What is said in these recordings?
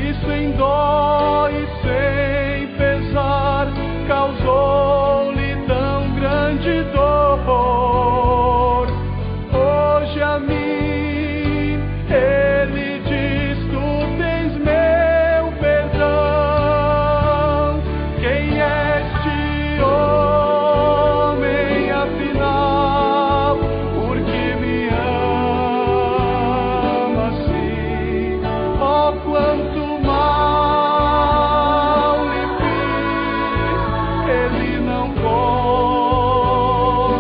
isso em dó e sem pesar causou-lhe tão grande dor. Hoje a mim ele diz: tu tens meu perdão. Quem é este homem afinal? Porque me ama assim. Oh, quanto mal lhe fiz, ele não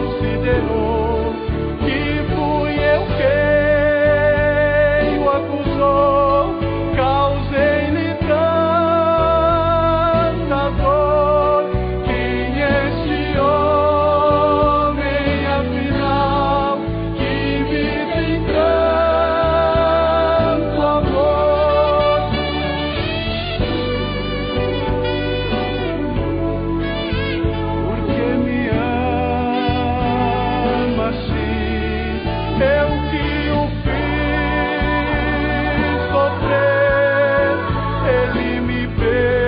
considerou que fui eu quem o acusou. Causei-lhe tanta dor. Quem é este homem afinal que me tem tanto amor? Porque me ama assim, eu que o fiz sofrer, ele me perdoou.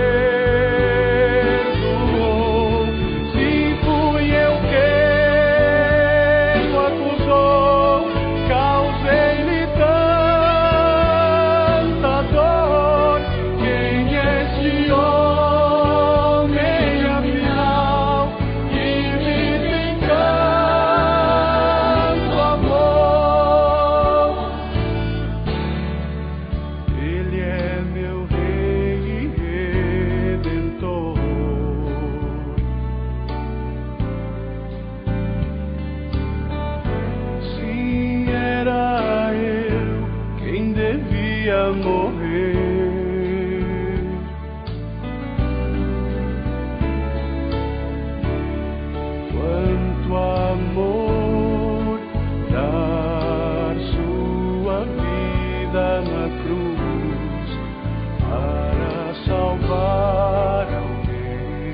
Sim, fui eu quem o acusou, causei-lhe tanta dor. Quem é este homem afinal que me tem tanto amor? Ele é meu rei e redentor. Sim, era eu quem devia morrer. Quanto amor dar sua vida na cruz para salvar alguém.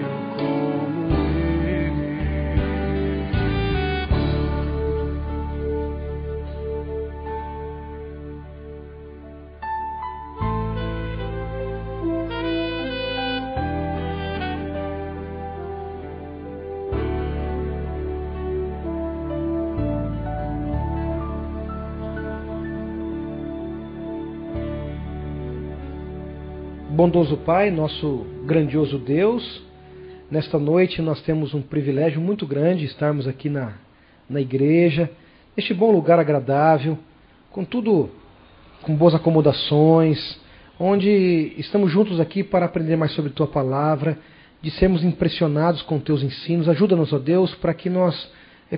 Eu como ele. Bondoso Pai, nosso grandioso Deus, nesta noite nós temos um privilégio muito grande estarmos aqui na igreja, neste bom lugar agradável, com tudo, com boas acomodações, onde estamos juntos aqui para aprender mais sobre Tua Palavra, de sermos impressionados com Teus ensinos. Ajuda-nos, ó Deus, para que nós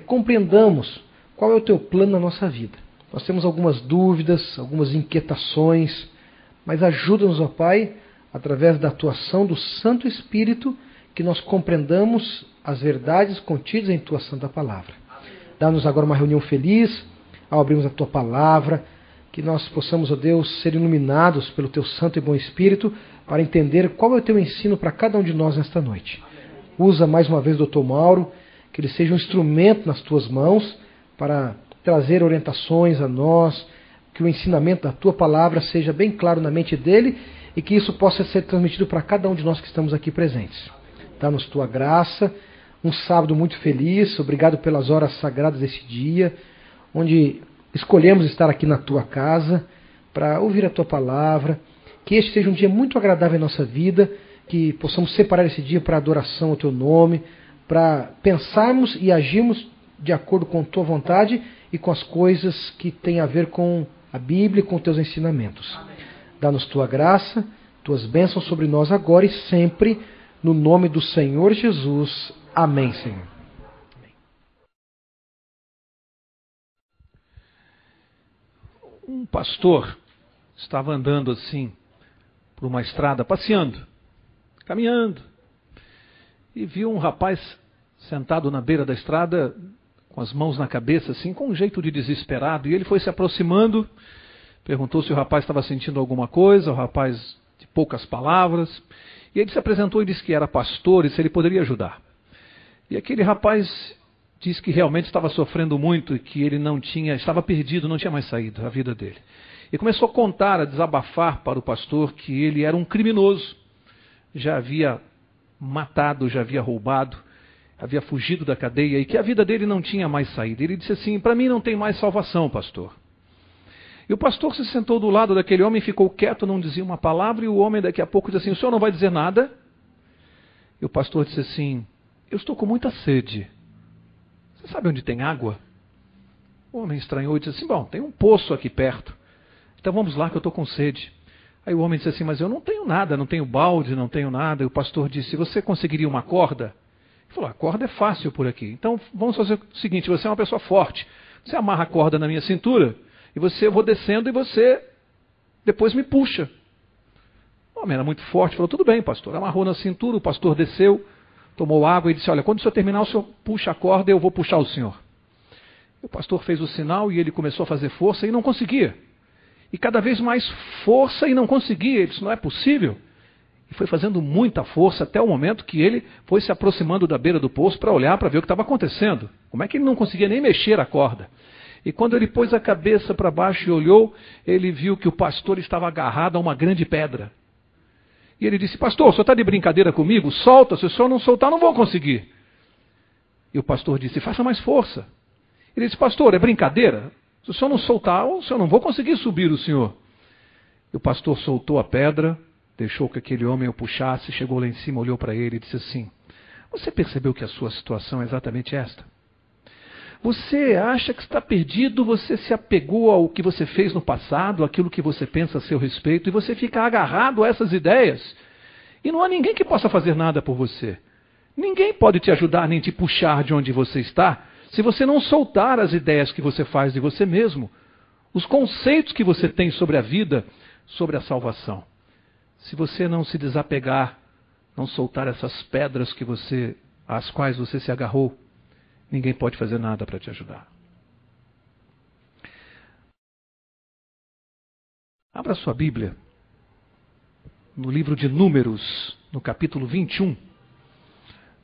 compreendamos qual é o Teu plano na nossa vida. Nós temos algumas dúvidas, algumas inquietações, mas ajuda-nos, ó Pai, através da atuação do Santo Espírito, que nós compreendamos as verdades contidas em Tua Santa Palavra. Dá-nos agora uma reunião feliz, ao abrirmos a Tua Palavra, que nós possamos, ó Deus, ser iluminados pelo Teu Santo e Bom Espírito, para entender qual é o Teu ensino para cada um de nós nesta noite. Usa mais uma vez o Dr. Mauro, que ele seja um instrumento nas Tuas mãos, para trazer orientações a nós, que o ensinamento da Tua Palavra seja bem claro na mente dele, e que isso possa ser transmitido para cada um de nós que estamos aqui presentes. Dá-nos Tua graça, um sábado muito feliz, obrigado pelas horas sagradas desse dia, onde escolhemos estar aqui na Tua casa, para ouvir a Tua Palavra, que este seja um dia muito agradável em nossa vida, que possamos separar esse dia para adoração ao Teu nome, para pensarmos e agirmos de acordo com Tua vontade e com as coisas que têm a ver com a Bíblia e com Teus ensinamentos. Dá-nos Tua graça, Tuas bênçãos sobre nós agora e sempre, no nome do Senhor Jesus. Amém, Senhor. Um pastor estava andando assim, por uma estrada, passeando, caminhando, e viu um rapaz sentado na beira da estrada, com as mãos na cabeça, assim, com um jeito de desesperado, e ele foi se aproximando, perguntou se o rapaz estava sentindo alguma coisa, o rapaz de poucas palavras, e ele se apresentou e disse que era pastor e se ele poderia ajudar. E aquele rapaz Diz que realmente estava sofrendo muito e que ele estava perdido, não tinha mais saído a vida dele. E começou a contar, a desabafar para o pastor que ele era um criminoso. Já havia matado, já havia roubado, havia fugido da cadeia e que a vida dele não tinha mais saída. Ele disse assim: para mim não tem mais salvação, pastor. E o pastor se sentou do lado daquele homem, ficou quieto, não dizia uma palavra, e o homem daqui a pouco disse assim: o senhor não vai dizer nada? E o pastor disse assim: eu estou com muita sede. Você sabe onde tem água? O homem estranhou e disse assim: bom, tem um poço aqui perto. Então vamos lá que eu estou com sede. Aí o homem disse assim: mas eu não tenho nada, não tenho balde, não tenho nada. E o pastor disse: você conseguiria uma corda? Ele falou: a corda é fácil por aqui. Então vamos fazer o seguinte: você é uma pessoa forte. Você amarra a corda na minha cintura e eu vou descendo e você depois me puxa. O homem era muito forte, falou: tudo bem, pastor. Amarrou na cintura, o pastor desceu, tomou água e disse: olha, quando o senhor terminar, o senhor puxa a corda e eu vou puxar o senhor. E o pastor fez o sinal e ele começou a fazer força e não conseguia. E cada vez mais força e não conseguia. Ele disse: não é possível. E foi fazendo muita força até o momento que ele foi se aproximando da beira do poço para olhar, para ver o que estava acontecendo. Como é que ele não conseguia nem mexer a corda? E quando ele pôs a cabeça para baixo e olhou, ele viu que o pastor estava agarrado a uma grande pedra. E ele disse: pastor, o senhor está de brincadeira comigo? Solta, se o senhor não soltar, não vou conseguir. E o pastor disse: faça mais força. Ele disse: pastor, é brincadeira? Se o senhor não soltar, o senhor não vou conseguir subir o senhor. E o pastor soltou a pedra, deixou que aquele homem o puxasse, chegou lá em cima, olhou para ele e disse assim: você percebeu que a sua situação é exatamente esta? Você acha que está perdido, você se apegou ao que você fez no passado, aquilo que você pensa a seu respeito, e você fica agarrado a essas ideias. E não há ninguém que possa fazer nada por você. Ninguém pode te ajudar nem te puxar de onde você está, se você não soltar as ideias que você faz de você mesmo, os conceitos que você tem sobre a vida, sobre a salvação. Se você não se desapegar, não soltar essas pedras às quais você se agarrou, ninguém pode fazer nada para te ajudar. Abra sua Bíblia no livro de Números, no capítulo 21.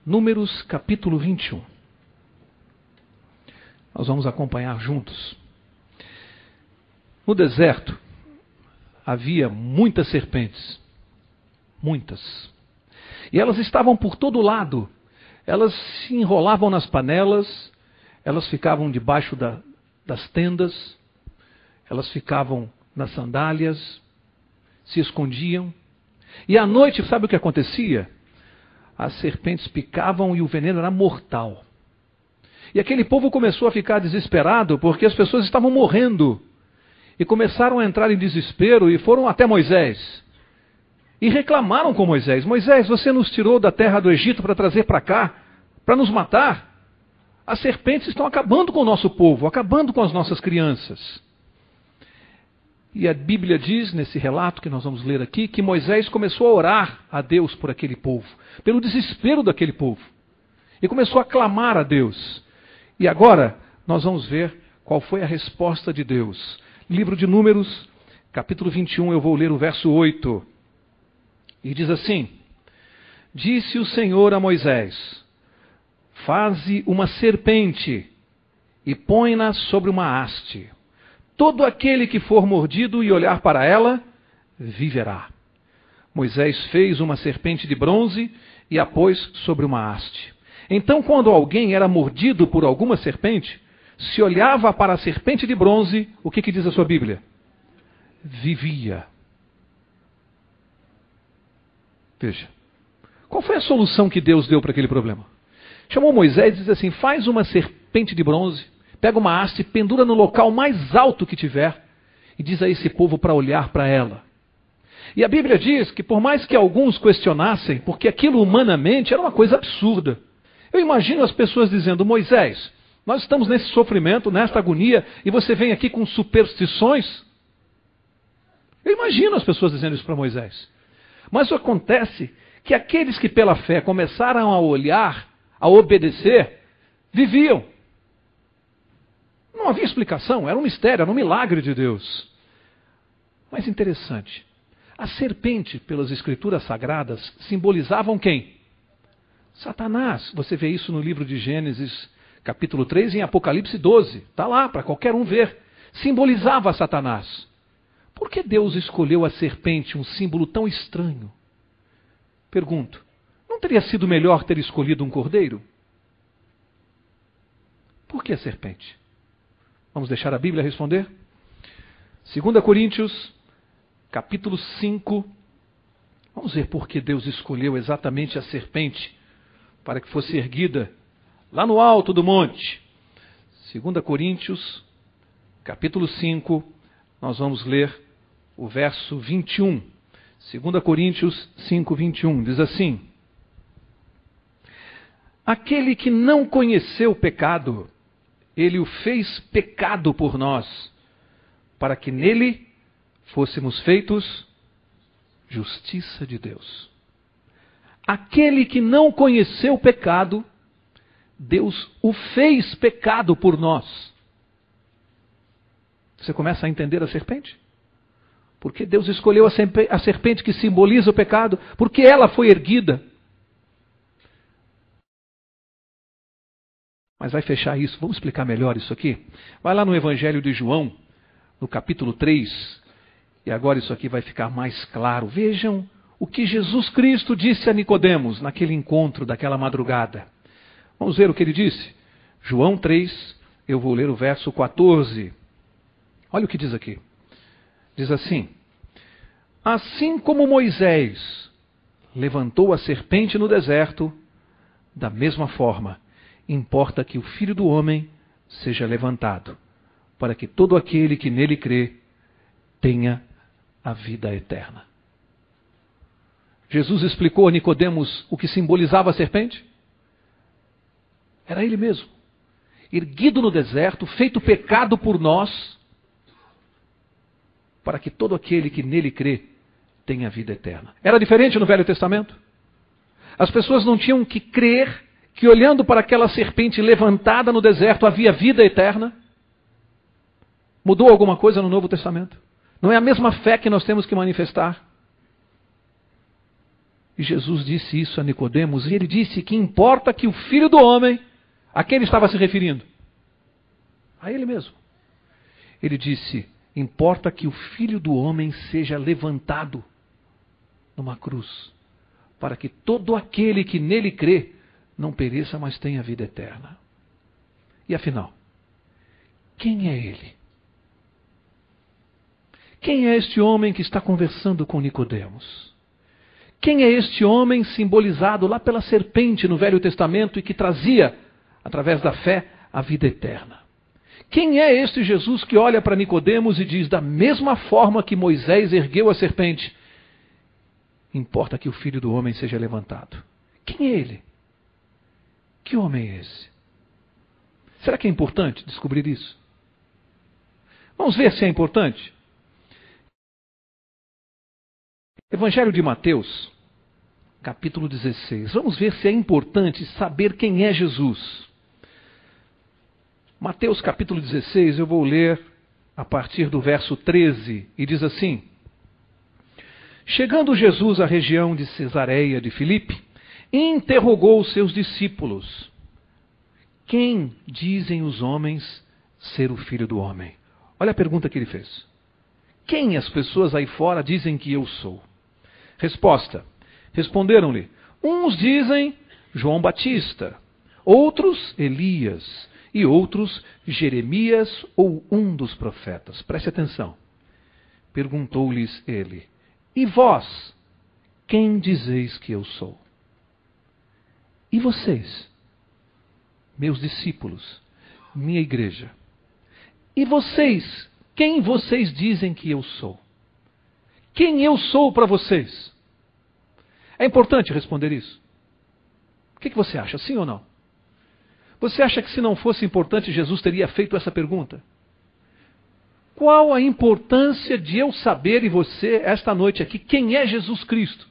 Números, capítulo 21. Nós vamos acompanhar juntos. No deserto havia muitas serpentes. Muitas. E elas estavam por todo lado. Elas se enrolavam nas panelas, elas ficavam debaixo das tendas, elas ficavam nas sandálias, se escondiam. E à noite, sabe o que acontecia? As serpentes picavam e o veneno era mortal. E aquele povo começou a ficar desesperado porque as pessoas estavam morrendo. E começaram a entrar em desespero e foram até Moisés. E reclamaram com Moisés: Moisés, você nos tirou da terra do Egito para trazer para cá, para nos matar. As serpentes estão acabando com o nosso povo, acabando com as nossas crianças. E a Bíblia diz, nesse relato que nós vamos ler aqui, que Moisés começou a orar a Deus por aquele povo, pelo desespero daquele povo. E começou a clamar a Deus. E agora nós vamos ver qual foi a resposta de Deus. Livro de Números, capítulo 21, eu vou ler o verso 8. E diz assim: disse o Senhor a Moisés: faze uma serpente e põe-na sobre uma haste. Todo aquele que for mordido e olhar para ela, viverá. Moisés fez uma serpente de bronze e a pôs sobre uma haste. Então, quando alguém era mordido por alguma serpente, se olhava para a serpente de bronze, o que diz a sua Bíblia? Vivia. Veja, qual foi a solução que Deus deu para aquele problema? Chamou Moisés e disse assim: faz uma serpente de bronze, pega uma haste, pendura no local mais alto que tiver e diz a esse povo para olhar para ela. E a Bíblia diz que por mais que alguns questionassem, porque aquilo humanamente era uma coisa absurda. Eu imagino as pessoas dizendo: Moisés, nós estamos nesse sofrimento, nesta agonia, e você vem aqui com superstições? Eu imagino as pessoas dizendo isso para Moisés. Mas acontece que aqueles que pela fé começaram a olhar, a obedecer, viviam. Não havia explicação, era um mistério, era um milagre de Deus. Mas interessante, a serpente, pelas escrituras sagradas, simbolizavam quem? Satanás. Você vê isso no livro de Gênesis, capítulo 3 e em Apocalipse 12. Está lá para qualquer um ver. Simbolizava Satanás. Por que Deus escolheu a serpente, um símbolo tão estranho? Pergunto, não teria sido melhor ter escolhido um cordeiro? Por que a serpente? Vamos deixar a Bíblia responder? 2 Coríntios, capítulo 5. Vamos ver por que Deus escolheu exatamente a serpente para que fosse erguida lá no alto do monte. 2 Coríntios, capítulo 5, nós vamos ler o verso 21. 2 Coríntios 5, 21, diz assim: aquele que não conheceu o pecado, ele o fez pecado por nós, para que nele fôssemos feitos justiça de Deus. Aquele que não conheceu o pecado, Deus o fez pecado por nós. Você começa a entender a serpente? Porque Deus escolheu a serpente que simboliza o pecado, porque ela foi erguida. Mas vai fechar isso, vamos explicar melhor isso aqui? Vai lá no Evangelho de João, no capítulo 3, e agora isso aqui vai ficar mais claro. Vejam o que Jesus Cristo disse a Nicodemos naquele encontro daquela madrugada. Vamos ver o que ele disse. João 3, eu vou ler o verso 14. Olha o que diz aqui. Diz assim: assim como Moisés levantou a serpente no deserto, da mesma forma, importa que o Filho do Homem seja levantado, para que todo aquele que nele crê tenha a vida eterna. Jesus explicou a Nicodemos o que simbolizava a serpente? Era ele mesmo, erguido no deserto, feito pecado por nós, para que todo aquele que nele crê tenha a vida eterna. Era diferente no Velho Testamento? As pessoas não tinham que crer que olhando para aquela serpente levantada no deserto havia vida eterna? Mudou alguma coisa no Novo Testamento? Não é a mesma fé que nós temos que manifestar? E Jesus disse isso a Nicodemos, e ele disse que importa que o Filho do Homem, a quem ele estava se referindo? A ele mesmo. Ele disse: importa que o Filho do Homem seja levantado numa cruz, para que todo aquele que nele crê não pereça, mas tenha vida eterna. E afinal, quem é ele? Quem é este homem que está conversando com Nicodemos? Quem é este homem simbolizado lá pela serpente no Velho Testamento e que trazia, através da fé, a vida eterna? Quem é este Jesus que olha para Nicodemos e diz, da mesma forma que Moisés ergueu a serpente, importa que o Filho do Homem seja levantado? Quem é ele? Que homem é esse? Será que é importante descobrir isso? Vamos ver se é importante. Evangelho de Mateus, capítulo 16. Vamos ver se é importante saber quem é Jesus. Mateus capítulo 16, eu vou ler a partir do verso 13, e diz assim: chegando Jesus à região de Cesareia de Filipe, interrogou os seus discípulos: quem dizem os homens ser o Filho do Homem? Olha a pergunta que ele fez. Quem as pessoas aí fora dizem que eu sou? Resposta: responderam-lhe: uns dizem João Batista, outros Elias, e outros Jeremias ou um dos profetas. Preste atenção. Perguntou-lhes ele: e vós, quem dizeis que eu sou? E vocês, meus discípulos, minha igreja, e vocês, quem vocês dizem que eu sou? Quem eu sou para vocês? É importante responder isso. O que você acha, sim ou não? Você acha que se não fosse importante, Jesus teria feito essa pergunta? Qual a importância de eu saber, e você, esta noite aqui, quem é Jesus Cristo?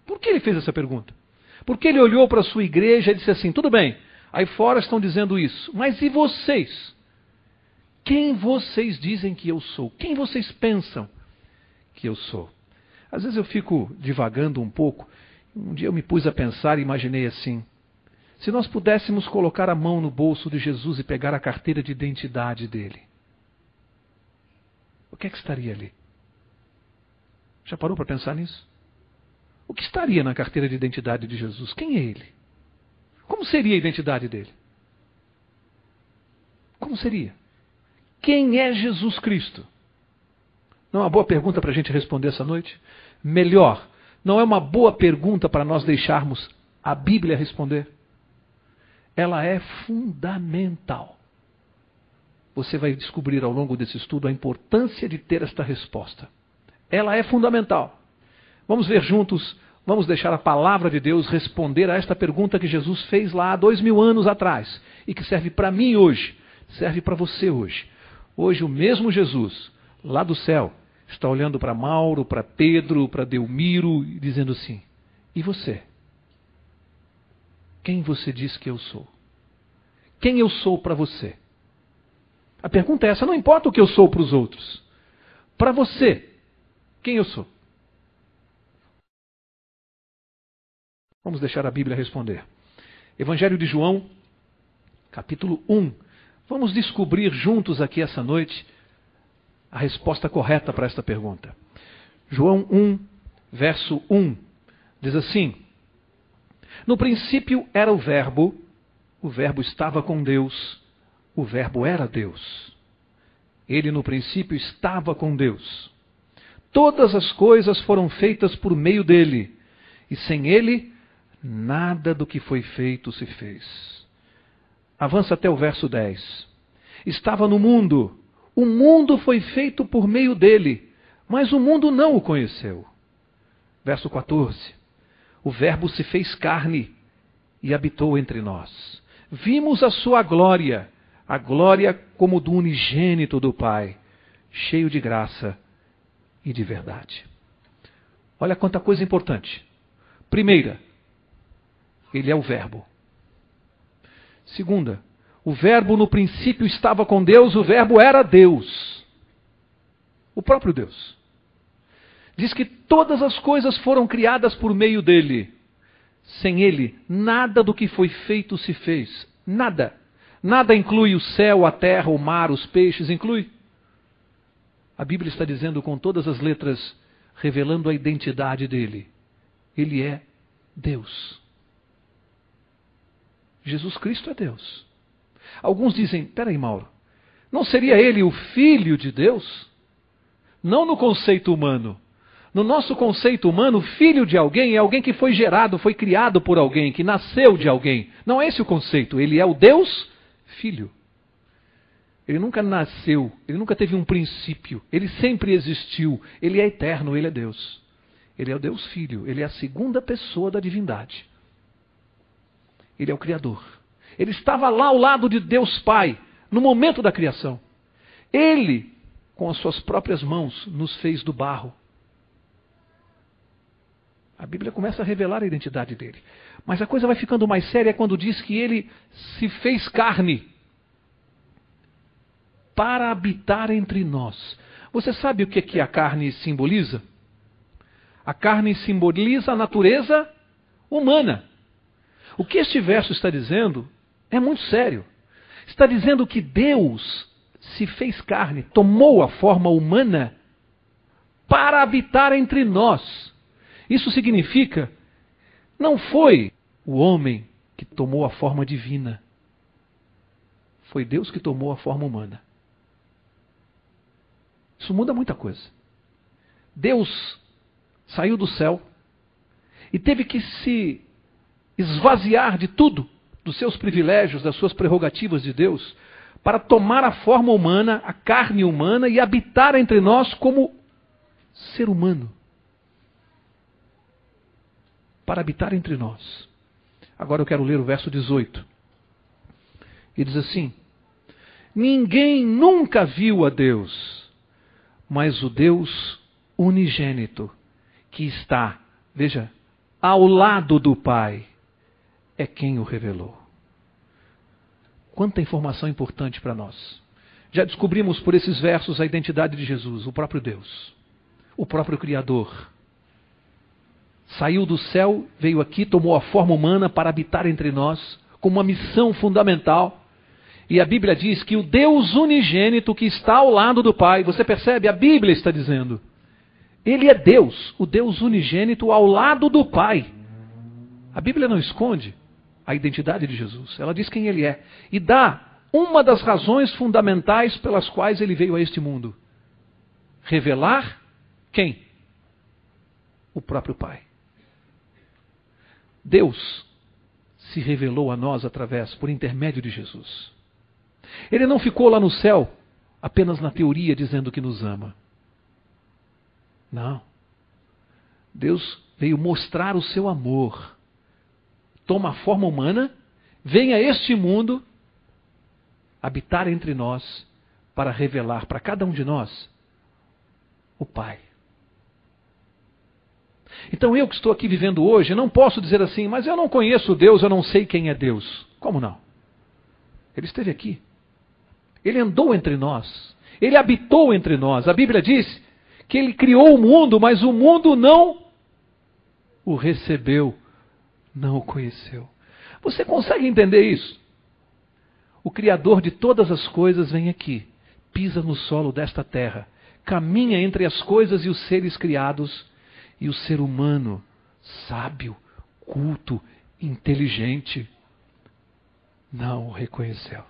Por que ele fez essa pergunta? Porque ele olhou para a sua igreja e disse assim: tudo bem, aí fora estão dizendo isso, mas e vocês? Quem vocês dizem que eu sou? Quem vocês pensam que eu sou? Às vezes eu fico divagando um pouco. Um dia eu me pus a pensar e imaginei assim: Se nós pudéssemos colocar a mão no bolso de Jesus e pegar a carteira de identidade dele, o que é que estaria ali? Já parou para pensar nisso? O que estaria na carteira de identidade de Jesus? Quem é ele? Como seria a identidade dele? Como seria? Quem é Jesus Cristo? Não é uma boa pergunta para a gente responder essa noite? Melhor, não é uma boa pergunta para nós deixarmos a Bíblia responder? Ela é fundamental. Você vai descobrir ao longo desse estudo a importância de ter esta resposta. Ela é fundamental. Vamos ver juntos, vamos deixar a palavra de Deus responder a esta pergunta que Jesus fez lá há 2000 anos atrás e que serve para mim hoje, serve para você hoje. Hoje o mesmo Jesus, lá do céu, está olhando para Mauro, para Pedro, para Delmiro e dizendo assim: e você? Quem você diz que eu sou? Quem eu sou para você? A pergunta é essa, não importa o que eu sou para os outros. Para você, quem eu sou? Vamos deixar a Bíblia responder. Evangelho de João, capítulo 1. Vamos descobrir juntos aqui essa noite a resposta correta para esta pergunta. João 1, verso 1, diz assim: no princípio era o Verbo estava com Deus, o Verbo era Deus. Ele no princípio estava com Deus. Todas as coisas foram feitas por meio dele, e sem ele, nada do que foi feito se fez. Avança até o verso 10. Estava no mundo, o mundo foi feito por meio dele, mas o mundo não o conheceu. Verso 14. O Verbo se fez carne e habitou entre nós. Vimos a sua glória, a glória como do unigênito do Pai, cheio de graça e de verdade. Olha quanta coisa importante. Primeira, ele é o Verbo. Segunda, o Verbo no princípio estava com Deus, o Verbo era Deus. O próprio Deus. Diz que todas as coisas foram criadas por meio dele. Sem ele, nada do que foi feito se fez. Nada. Nada inclui o céu, a terra, o mar, os peixes, inclui. A Bíblia está dizendo com todas as letras, revelando a identidade dele. Ele é Deus. Jesus Cristo é Deus. Alguns dizem, peraí, Mauro, não seria ele o Filho de Deus? Não no conceito humano. No nosso conceito humano, filho de alguém é alguém que foi gerado, foi criado por alguém, que nasceu de alguém. Não é esse o conceito. Ele é o Deus Filho. Ele nunca nasceu, ele nunca teve um princípio. Ele sempre existiu. Ele é eterno, ele é Deus. Ele é o Deus Filho. Ele é a segunda pessoa da divindade. Ele é o Criador. Ele estava lá ao lado de Deus Pai, no momento da criação. Ele, com as suas próprias mãos, nos fez do barro. A Bíblia começa a revelar a identidade dele. Mas a coisa vai ficando mais séria quando diz que ele se fez carne para habitar entre nós. Você sabe o que a carne simboliza? A carne simboliza a natureza humana. O que este verso está dizendo é muito sério. Está dizendo que Deus se fez carne, tomou a forma humana para habitar entre nós. Isso significa, não foi o homem que tomou a forma divina. Foi Deus que tomou a forma humana. Isso muda muita coisa. Deus saiu do céu e teve que se esvaziar de tudo, dos seus privilégios, das suas prerrogativas de Deus, para tomar a forma humana, a carne humana e habitar entre nós como ser humano. Para habitar entre nós. Agora eu quero ler o verso 18. E diz assim: ninguém nunca viu a Deus, mas o Deus unigênito, que está, veja, ao lado do Pai, é quem o revelou. Quanta informação importante para nós. Já descobrimos por esses versos a identidade de Jesus, o próprio Deus, o próprio Criador. Saiu do céu, veio aqui, tomou a forma humana para habitar entre nós com uma missão fundamental. E a Bíblia diz que o Deus unigênito que está ao lado do Pai, você percebe? A Bíblia está dizendo, Ele é Deus, o Deus unigênito ao lado do Pai. A Bíblia não esconde a identidade de Jesus, ela diz quem Ele é. E dá uma das razões fundamentais pelas quais Ele veio a este mundo. Revelar quem? O próprio Pai. Deus se revelou a nós por intermédio de Jesus. Ele não ficou lá no céu apenas na teoria dizendo que nos ama. Não. Deus veio mostrar o seu amor. Toma a forma humana, vem a este mundo habitar entre nós para revelar para cada um de nós o Pai. Então eu que estou aqui vivendo hoje, não posso dizer assim, mas eu não conheço Deus, eu não sei quem é Deus. Como não? Ele esteve aqui. Ele andou entre nós. Ele habitou entre nós. A Bíblia diz que Ele criou o mundo, mas o mundo não o recebeu, não o conheceu. Você consegue entender isso? O Criador de todas as coisas vem aqui, pisa no solo desta terra, caminha entre as coisas e os seres criados, e o ser humano, sábio, culto, inteligente, não o reconheceu.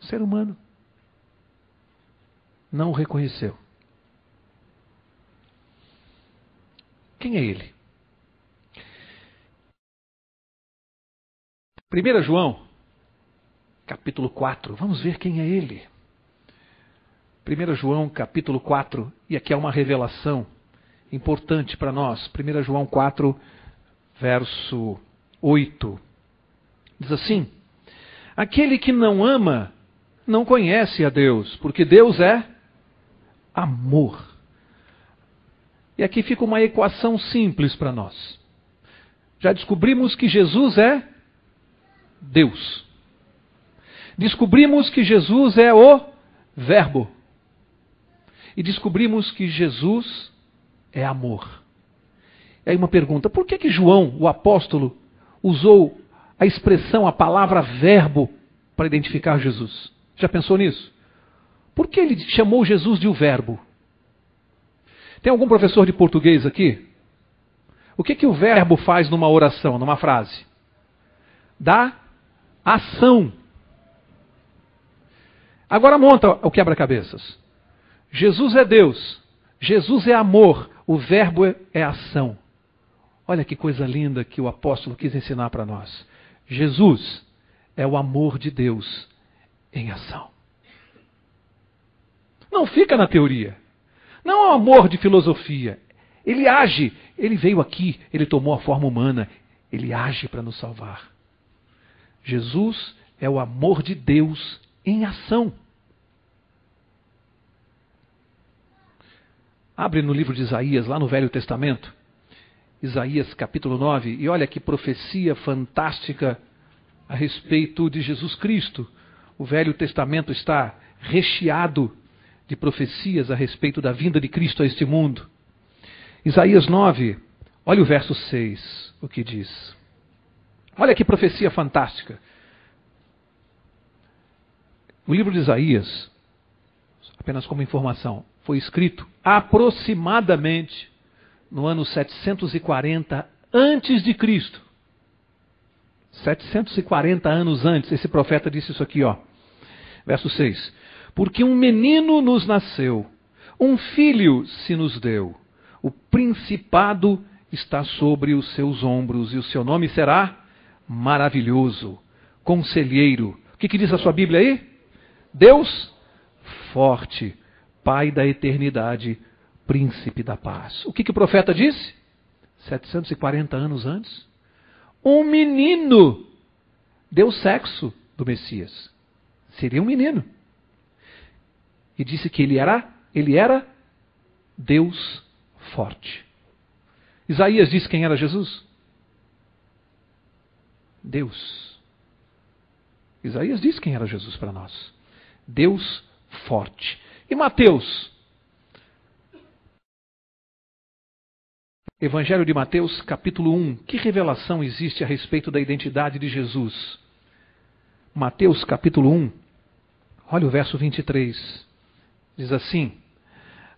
O ser humano não o reconheceu. Quem é Ele? 1 João, capítulo 4. Vamos ver quem é Ele. 1 João, capítulo 4. E aqui há uma revelação importante para nós. 1 João 4, verso 8. Diz assim: aquele que não ama não conhece a Deus, porque Deus é amor. E aqui fica uma equação simples para nós. Já descobrimos que Jesus é Deus. Descobrimos que Jesus é o Verbo. E descobrimos que Jesus é amor. E aí uma pergunta, por que João, o apóstolo, usou a expressão, a palavra verbo para identificar Jesus? Já pensou nisso? Por que ele chamou Jesus de o verbo? Tem algum professor de português aqui? O que o verbo faz numa oração, numa frase? Dá ação. Agora monta o quebra-cabeças. Jesus é Deus, Jesus é amor, o verbo é ação. Olha que coisa linda que o apóstolo quis ensinar para nós. Jesus é o amor de Deus em ação. Não fica na teoria. Não é um amor de filosofia. Ele age. Ele veio aqui, ele tomou a forma humana. Ele age para nos salvar. Jesus é o amor de Deus em ação. Abre no livro de Isaías, lá no Velho Testamento. Isaías capítulo 9. E olha que profecia fantástica a respeito de Jesus Cristo. O Velho Testamento está recheado de profecias a respeito da vinda de Cristo a este mundo. Isaías 9, olha o verso 6, o que diz. Olha que profecia fantástica. O livro de Isaías, apenas como informação, foi escrito aproximadamente no ano 740 antes de Cristo. 740 anos antes, esse profeta disse isso aqui, ó. Verso 6. Porque um menino nos nasceu, um filho se nos deu, o principado está sobre os seus ombros, e o seu nome será Maravilhoso, Conselheiro. O que diz a sua Bíblia aí? Deus forte, Pai da eternidade, Príncipe da paz. O que o profeta disse? 740 anos antes. Um menino deu sexo do Messias. Seria um menino. E disse que ele era Deus forte. Isaías disse quem era Jesus? Deus. Isaías disse quem era Jesus para nós. Deus forte. E Mateus? Evangelho de Mateus, capítulo 1. Que revelação existe a respeito da identidade de Jesus? Mateus, capítulo 1. Olha o verso 23. Diz assim: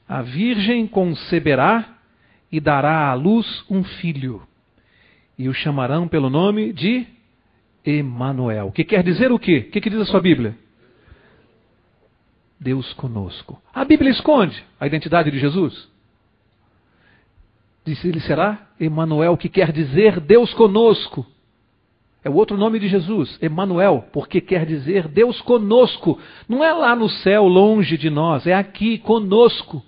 a virgem conceberá e dará à luz um filho, e o chamarão pelo nome de Emanuel. Que quer dizer o quê? O que diz a sua Bíblia? Deus conosco. A Bíblia esconde a identidade de Jesus. Diz: ele será Emanuel, que quer dizer Deus conosco. É o outro nome de Jesus, Emanuel, porque quer dizer Deus conosco. Não é lá no céu, longe de nós, é aqui conosco,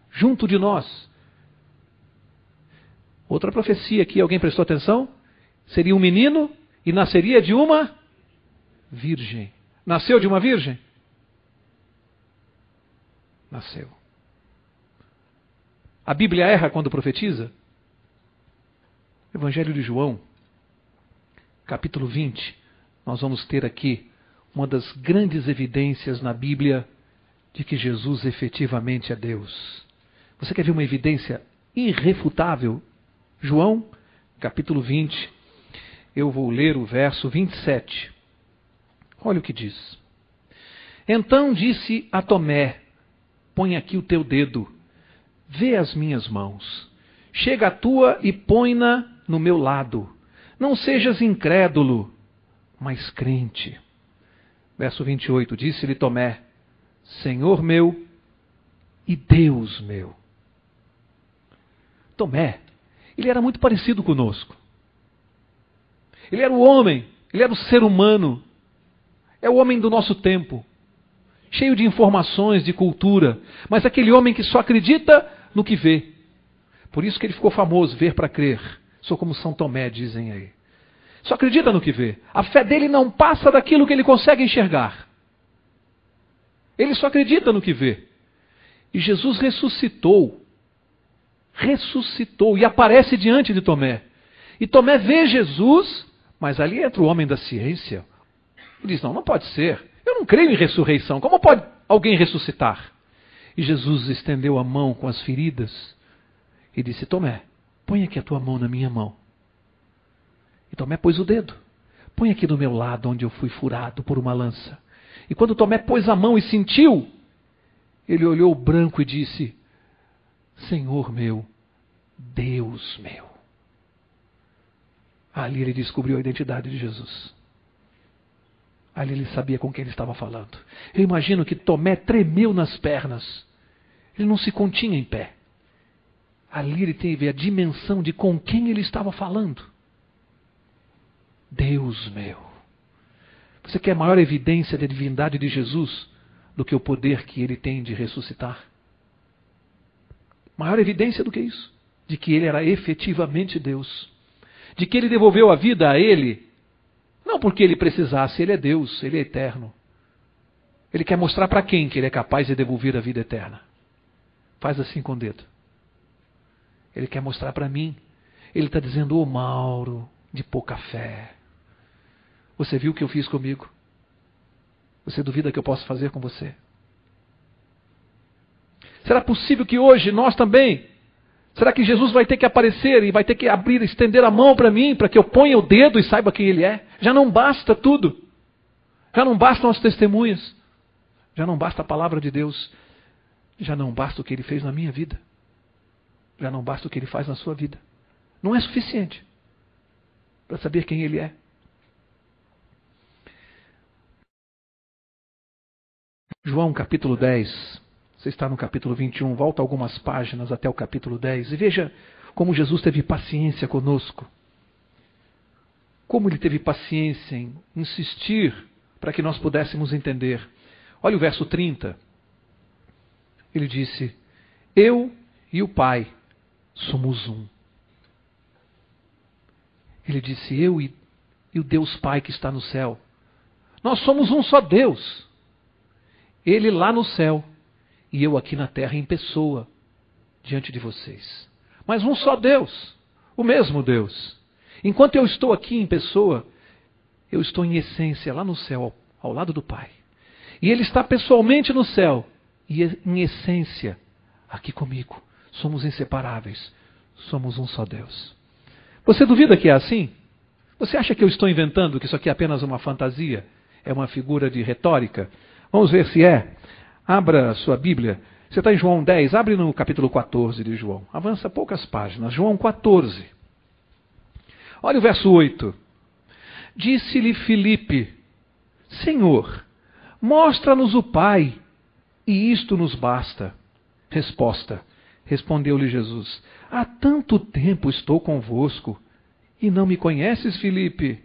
junto de nós. Outra profecia aqui, alguém prestou atenção? Seria um menino e nasceria de uma virgem. Nasceu de uma virgem? Nasceu. A Bíblia erra quando profetiza? Evangelho de João, capítulo 20, nós vamos ter aqui uma das grandes evidências na Bíblia de que Jesus efetivamente é Deus. Você quer ver uma evidência irrefutável? João, capítulo 20, eu vou ler o verso 27. Olha o que diz. Então disse a Tomé: põe aqui o teu dedo, vê as minhas mãos. Chega a tua e põe-na no meu lado. Não sejas incrédulo, mas crente. Verso 28, disse-lhe Tomé: Senhor meu e Deus meu. Tomé, ele era muito parecido conosco. Ele era o homem, ele era o ser humano. É o homem do nosso tempo, cheio de informações, de cultura, mas aquele homem que só acredita no que vê. Por isso que ele ficou famoso, ver para crer. Sou como São Tomé, dizem aí. Só acredita no que vê. A fé dele não passa daquilo que ele consegue enxergar. Ele só acredita no que vê. E Jesus ressuscitou e aparece diante de Tomé. E Tomé vê Jesus, mas ali entra o homem da ciência. Ele diz: não pode ser. Eu não creio em ressurreição. Como pode alguém ressuscitar? E Jesus estendeu a mão com as feridas e disse: Tomé, põe aqui a tua mão na minha mão. E Tomé pôs o dedo. Põe aqui do meu lado, onde eu fui furado por uma lança. E quando Tomé pôs a mão e sentiu, ele olhou o branco e disse: Senhor meu, Deus meu. Ali ele descobriu a identidade de Jesus. Ali ele sabia com quem ele estava falando. Eu imagino que Tomé tremeu nas pernas. Ele não se continha em pé. Ali ele teve a dimensão de com quem ele estava falando. Deus meu. Você quer maior evidência da divindade de Jesus do que o poder que ele tem de ressuscitar? Maior evidência do que isso? De que ele era efetivamente Deus. De que ele devolveu a vida a ele, não porque ele precisasse, ele é Deus, ele é eterno. Ele quer mostrar para quem que ele é capaz de devolver a vida eterna. Faz assim com o dedo. Ele quer mostrar para mim. Ele está dizendo: ô Mauro, de pouca fé. Você viu o que eu fiz comigo? Você duvida que eu posso fazer com você? Será possível que hoje nós também... Será que Jesus vai ter que aparecer e vai ter que abrir, estender a mão para mim, para que eu ponha o dedo e saiba quem ele é? Já não basta tudo. Já não bastam as testemunhas. Já não basta a palavra de Deus. Já não basta o que ele fez na minha vida. Já não basta o que ele faz na sua vida. Não é suficiente para saber quem ele é. João capítulo 10. Você está no capítulo 21, volta algumas páginas até o capítulo 10 e veja como Jesus teve paciência conosco. Como ele teve paciência em insistir para que nós pudéssemos entender. Olha o verso 30. Ele disse: eu e o Pai somos um. Ele disse: eu e o Deus Pai que está no céu. Nós somos um só Deus. Ele lá no céu. E eu aqui na terra em pessoa, diante de vocês. Mas um só Deus, o mesmo Deus. Enquanto eu estou aqui em pessoa, eu estou em essência lá no céu, ao lado do Pai. E Ele está pessoalmente no céu, e em essência aqui comigo. Somos inseparáveis, somos um só Deus. Você duvida que é assim? Você acha que eu estou inventando, que isso aqui é apenas uma fantasia? É uma figura de retórica? Vamos ver se é. Abra sua Bíblia. Você está em João 10, abre no capítulo 14 de João. Avança poucas páginas. João 14. Olha o verso 8. Disse-lhe Filipe: Senhor, mostra-nos o Pai, e isto nos basta. Resposta. Respondeu-lhe Jesus: Há tanto tempo estou convosco, e não me conheces, Filipe?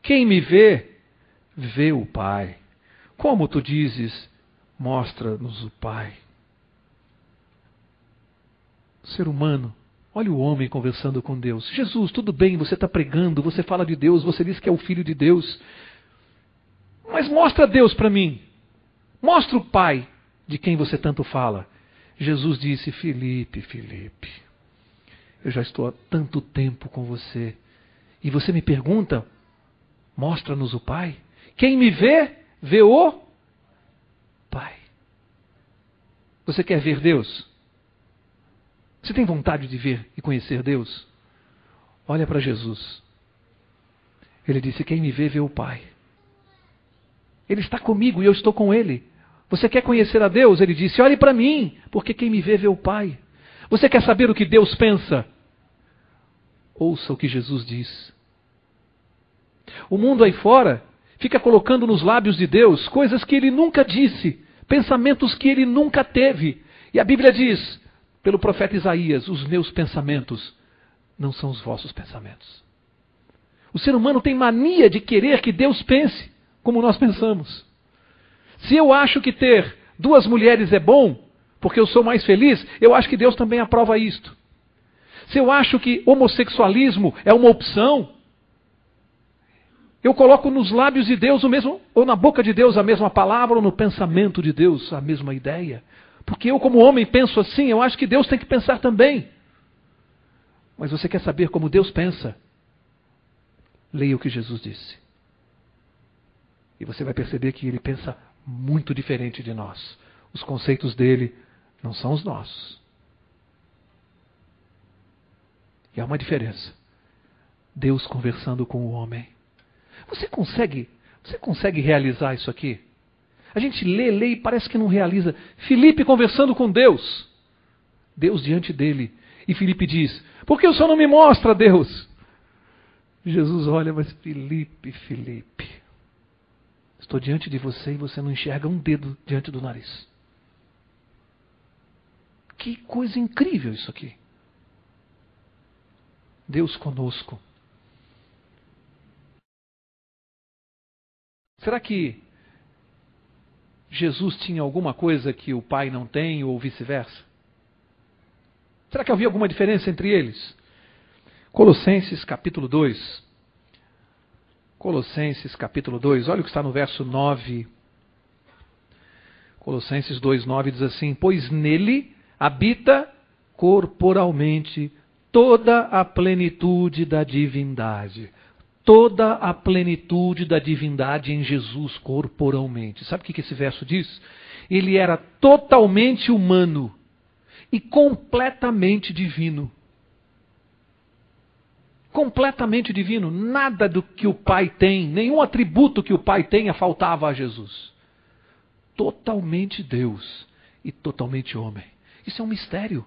Quem me vê, vê o Pai. Como tu dizes, mostra-nos o Pai. Ser humano, olha o homem conversando com Deus. Jesus, tudo bem, você está pregando, você fala de Deus, você diz que é o Filho de Deus. Mas mostra Deus para mim. Mostra o Pai de quem você tanto fala. Jesus disse: Filipe, Filipe, eu já estou há tanto tempo com você. E você me pergunta, mostra-nos o Pai? Quem me vê, vê o Pai. Você quer ver Deus? Você tem vontade de ver e conhecer Deus? Olha para Jesus. Ele disse: quem me vê, vê o Pai. Ele está comigo e eu estou com Ele. Você quer conhecer a Deus? Ele disse: olhe para mim, porque quem me vê, vê o Pai. Você quer saber o que Deus pensa? Ouça o que Jesus diz. O mundo aí fora fica colocando nos lábios de Deus coisas que Ele nunca disse, pensamentos que Ele nunca teve. E a Bíblia diz, pelo profeta Isaías: os meus pensamentos não são os vossos pensamentos. O ser humano tem mania de querer que Deus pense como nós pensamos. Se eu acho que ter 2 mulheres é bom, porque eu sou mais feliz, eu acho que Deus também aprova isto. Se eu acho que homossexualismo é uma opção, eu coloco nos lábios de Deus o mesmo, ou na boca de Deus a mesma palavra, ou no pensamento de Deus a mesma ideia. Porque eu, como homem, penso assim, eu acho que Deus tem que pensar também. Mas você quer saber como Deus pensa? Leia o que Jesus disse. E você vai perceber que Ele pensa muito diferente de nós. Os conceitos dele não são os nossos. E há uma diferença. Deus conversando com o homem. Você consegue realizar isso aqui? A gente lê e parece que não realiza. Filipe conversando com Deus. Deus diante dele. E Filipe diz: por que o Senhor não me mostra Deus? Jesus olha, mas Filipe, estou diante de você e você não enxerga um dedo diante do nariz. Que coisa incrível isso aqui. Deus conosco. Será que Jesus tinha alguma coisa que o Pai não tem ou vice-versa? Será que havia alguma diferença entre eles? Colossenses capítulo 2. Colossenses capítulo 2, olha o que está no verso 9. Colossenses 2:9 diz assim: pois nele habita corporalmente toda a plenitude da divindade. Toda a plenitude da divindade em Jesus corporalmente. Sabe o que esse verso diz? Ele era totalmente humano e completamente divino. Completamente divino. Nada do que o Pai tem, nenhum atributo que o Pai tenha faltava a Jesus. Totalmente Deus e totalmente homem. Isso é um mistério.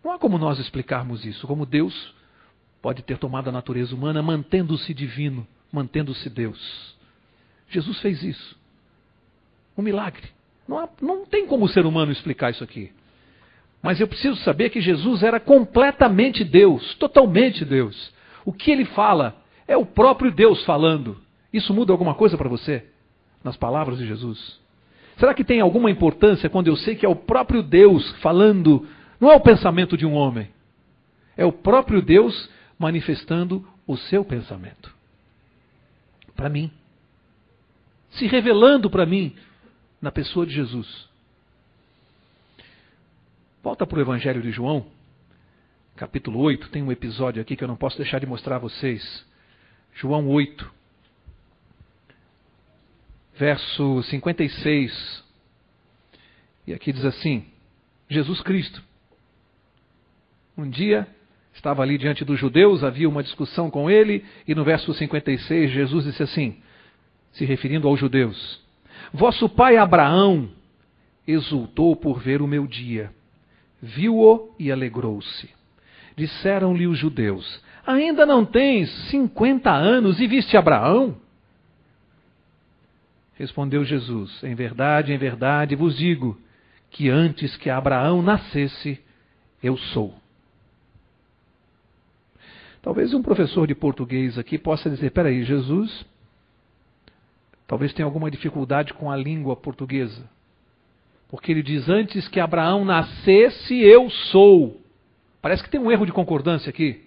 Não há como nós explicarmos isso, como Deus pode ter tomado a natureza humana, mantendo-se divino, mantendo-se Deus. Jesus fez isso. Um milagre. Não tem como o ser humano explicar isso aqui. Mas eu preciso saber que Jesus era completamente Deus, totalmente Deus. O que ele fala é o próprio Deus falando. Isso muda alguma coisa para você? Nas palavras de Jesus? Será que tem alguma importância quando eu sei que é o próprio Deus falando? Não é o pensamento de um homem. É o próprio Deus manifestando o seu pensamento. Para mim. Se revelando para mim na pessoa de Jesus. Volta para o Evangelho de João, capítulo 8. Tem um episódio aqui que eu não posso deixar de mostrar a vocês. João 8, verso 56. E aqui diz assim: Jesus Cristo, um dia estava ali diante dos judeus, havia uma discussão com ele, e no verso 56 Jesus disse assim, se referindo aos judeus: vosso pai Abraão exultou por ver o meu dia, viu-o e alegrou-se. Disseram-lhe os judeus: ainda não tens 50 anos e viste Abraão? Respondeu Jesus: em verdade vos digo, que antes que Abraão nascesse, eu sou. Talvez um professor de português aqui possa dizer: peraí, Jesus talvez tenha alguma dificuldade com a língua portuguesa, porque ele diz: antes que Abraão nascesse, eu sou. Parece que tem um erro de concordância aqui.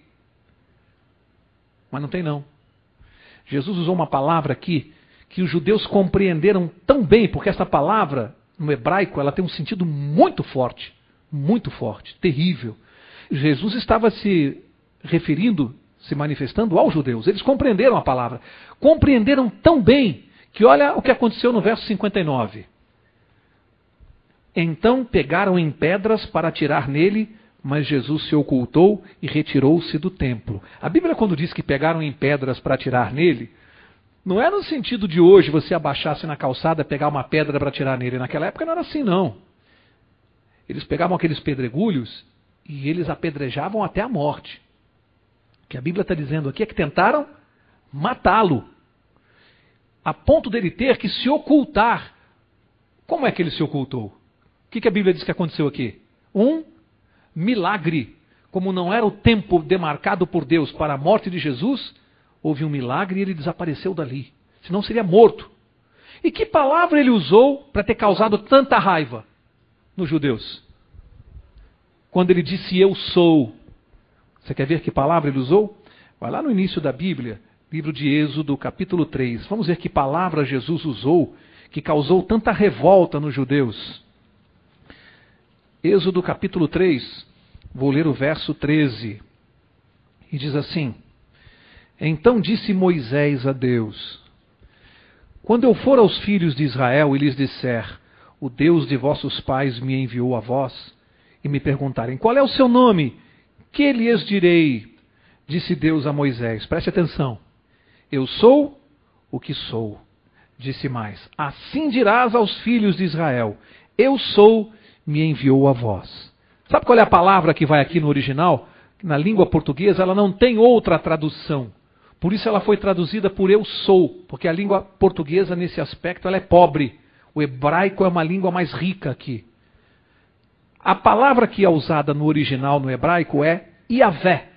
Mas não tem não. Jesus usou uma palavra aqui que os judeus compreenderam tão bem, porque essa palavra, no hebraico, ela tem um sentido muito forte, terrível. Jesus estava se referindo, se manifestando aos judeus. Eles compreenderam a palavra. Compreenderam tão bem que olha o que aconteceu no verso 59. Então pegaram em pedras para atirar nele, mas Jesus se ocultou e retirou-se do templo. A Bíblia, quando diz que pegaram em pedras para atirar nele, não é no sentido de hoje você abaixar-se na calçada, pegar uma pedra para atirar nele. Naquela época não era assim, não. Eles pegavam aqueles pedregulhos e eles apedrejavam até a morte. O que a Bíblia está dizendo aqui é que tentaram matá-lo, a ponto dele ter que se ocultar. Como é que ele se ocultou? O que a Bíblia diz que aconteceu aqui? Um milagre. Como não era o tempo demarcado por Deus para a morte de Jesus, houve um milagre e ele desapareceu dali. Senão seria morto. E que palavra ele usou para ter causado tanta raiva nos judeus? Quando ele disse eu sou. Você quer ver que palavra ele usou? Vai lá no início da Bíblia, livro de Êxodo, capítulo 3. Vamos ver que palavra Jesus usou que causou tanta revolta nos judeus. Êxodo, capítulo 3, vou ler o verso 13. E diz assim: então disse Moisés a Deus: quando eu for aos filhos de Israel e lhes disser, o Deus de vossos pais me enviou a vós, e me perguntarem, qual é o seu nome? Que lhes direi? Disse Deus a Moisés, preste atenção, eu sou o que sou. Disse mais, assim dirás aos filhos de Israel, eu sou, me enviou a vós. Sabe qual é a palavra que vai aqui no original? Na língua portuguesa ela não tem outra tradução. Por isso ela foi traduzida por eu sou, porque a língua portuguesa nesse aspecto ela é pobre. O hebraico é uma língua mais rica aqui. A palavra que é usada no original no hebraico é Yavé.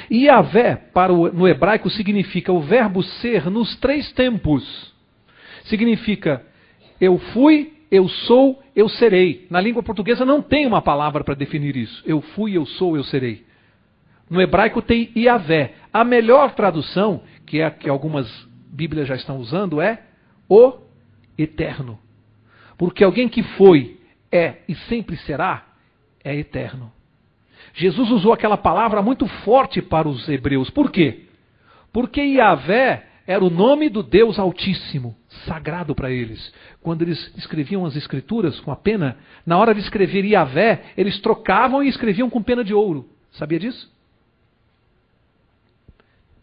Yavé no hebraico significa o verbo ser nos 3 tempos. Significa eu fui, eu sou, eu serei. Na língua portuguesa não tem uma palavra para definir isso. Eu fui, eu sou, eu serei. No hebraico tem Yavé. A melhor tradução, que é a que algumas Bíblias já estão usando, é o eterno. Porque alguém que foi, é e sempre será, é eterno. Jesus usou aquela palavra muito forte para os hebreus. Por quê? Porque Yavé era o nome do Deus Altíssimo, sagrado para eles. Quando eles escreviam as escrituras com a pena, na hora de escrever Yavé, eles trocavam e escreviam com pena de ouro. Sabia disso?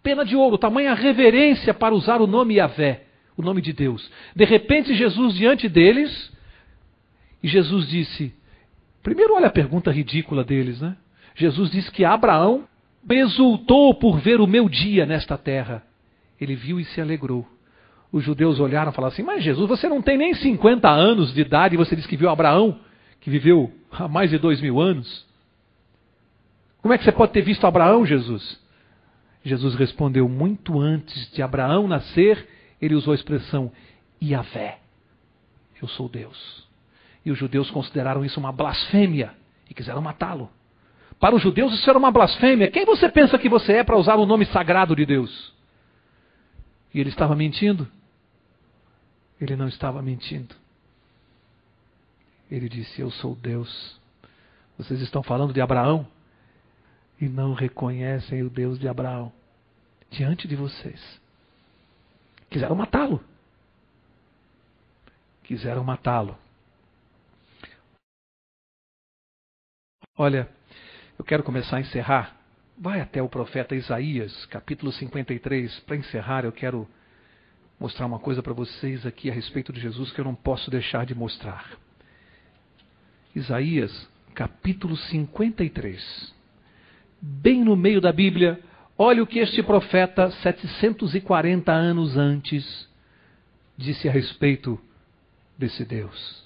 Pena de ouro, tamanha reverência para usar o nome Yavé, o nome de Deus. De repente, Jesus diante deles, e Jesus disse, primeiro olha a pergunta ridícula deles, né? Jesus disse que Abraão exultou por ver o meu dia nesta terra. Ele viu e se alegrou. Os judeus olharam e falaram assim, mas Jesus, você não tem nem 50 anos de idade e você diz que viu Abraão, que viveu há mais de 2000 anos. Como é que você pode ter visto Abraão, Jesus? Jesus respondeu, muito antes de Abraão nascer, ele usou a expressão Yavé, eu sou Deus. E os judeus consideraram isso uma blasfêmia e quiseram matá-lo. Para os judeus isso era uma blasfêmia. Quem você pensa que você é para usar o nome sagrado de Deus? E ele estava mentindo? Ele não estava mentindo. Ele disse, eu sou Deus. Vocês estão falando de Abraão e não reconhecem o Deus de Abraão diante de vocês. Quiseram matá-lo. Quiseram matá-lo. Olha, Eu quero começar a encerrar. Vai até o profeta Isaías, capítulo 53. Para encerrar, eu quero mostrar uma coisa para vocês aqui a respeito de Jesus que eu não posso deixar de mostrar. Isaías, capítulo 53. Bem no meio da Bíblia, olha o que este profeta, 740 anos antes, disse a respeito desse Deus.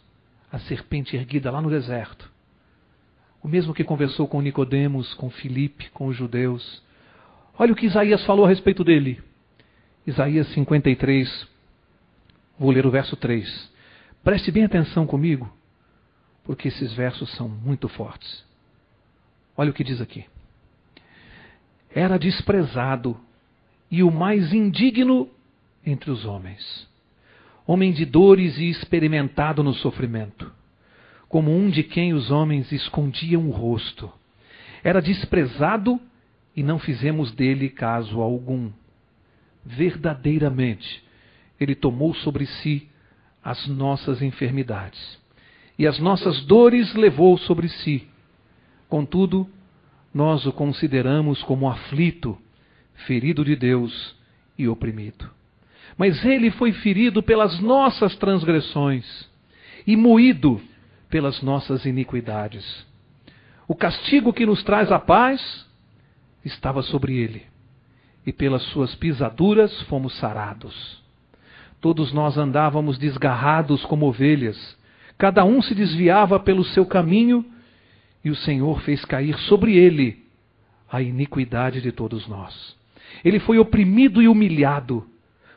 A serpente erguida lá no deserto. O mesmo que conversou com Nicodemos, com Filipe, com os judeus. Olha o que Isaías falou a respeito dele. Isaías 53, vou ler o verso 3. Preste bem atenção comigo, porque esses versos são muito fortes. Olha o que diz aqui. Era desprezado e o mais indigno entre os homens. Homem de dores e experimentado no sofrimento, como um de quem os homens escondiam o rosto. Era desprezado e não fizemos dele caso algum. Verdadeiramente, ele tomou sobre si as nossas enfermidades, e as nossas dores levou sobre si. Contudo, nós o consideramos como aflito, ferido de Deus e oprimido. Mas ele foi ferido pelas nossas transgressões e moído pelas nossas iniquidades. O castigo que nos traz a paz estava sobre ele, e pelas suas pisaduras fomos sarados. Todos nós andávamos desgarrados como ovelhas, cada um se desviava pelo seu caminho, e o Senhor fez cair sobre ele a iniquidade de todos nós. Ele foi oprimido e humilhado,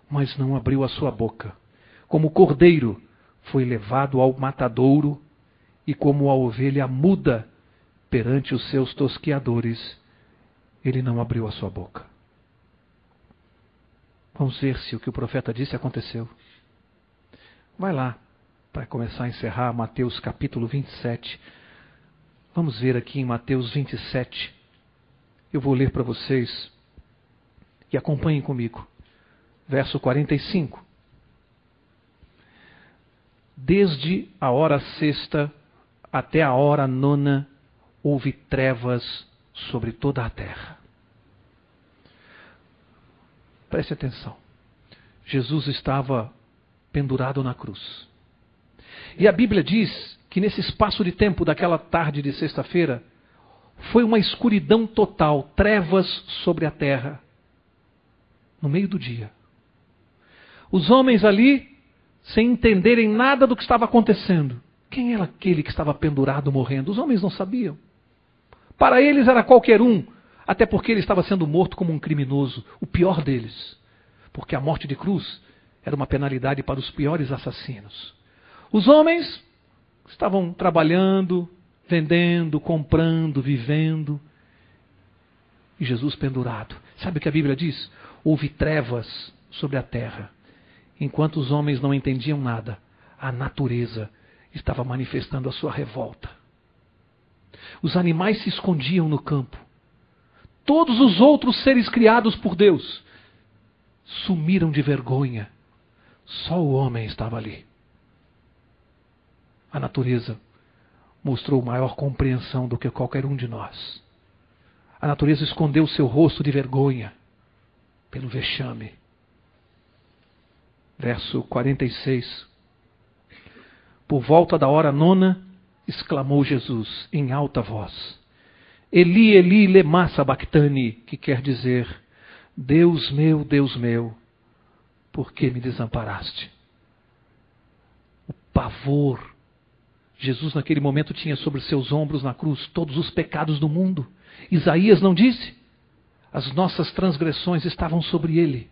mas não abriu a sua boca. Como cordeiro foi levado ao matadouro, e como a ovelha muda perante os seus tosqueadores, ele não abriu a sua boca. Vamos ver se o que o profeta disse aconteceu. Vai lá, para começar a encerrar, Mateus capítulo 27. Vamos ver aqui em Mateus 27. Eu vou ler para vocês e acompanhem comigo. Verso 45. Desde a hora sexta até a hora nona houve trevas sobre toda a terra. Preste atenção. Jesus estava pendurado na cruz. E a Bíblia diz que nesse espaço de tempo daquela tarde de sexta-feira, foi uma escuridão total, trevas sobre a terra, no meio do dia. Os homens ali, sem entenderem nada do que estava acontecendo. Quem era aquele que estava pendurado morrendo? Os homens não sabiam. Para eles era qualquer um, até porque ele estava sendo morto como um criminoso, o pior deles. Porque a morte de cruz era uma penalidade para os piores assassinos. Os homens estavam trabalhando, vendendo, comprando, vivendo. E Jesus pendurado. Sabe o que a Bíblia diz? Houve trevas sobre a terra. Enquanto os homens não entendiam nada, a natureza estava manifestando a sua revolta. Os animais se escondiam no campo. Todos os outros seres criados por Deus sumiram de vergonha. Só o homem estava ali. A natureza mostrou maior compreensão do que qualquer um de nós. A natureza escondeu seu rosto de vergonha pelo vexame. Verso 46. Por volta da hora nona, exclamou Jesus em alta voz: Eli, Eli, lema sabachthani, que quer dizer: Deus meu, por que me desamparaste? O pavor. Jesus naquele momento tinha sobre seus ombros na cruz todos os pecados do mundo. Isaías não disse? As nossas transgressões estavam sobre ele.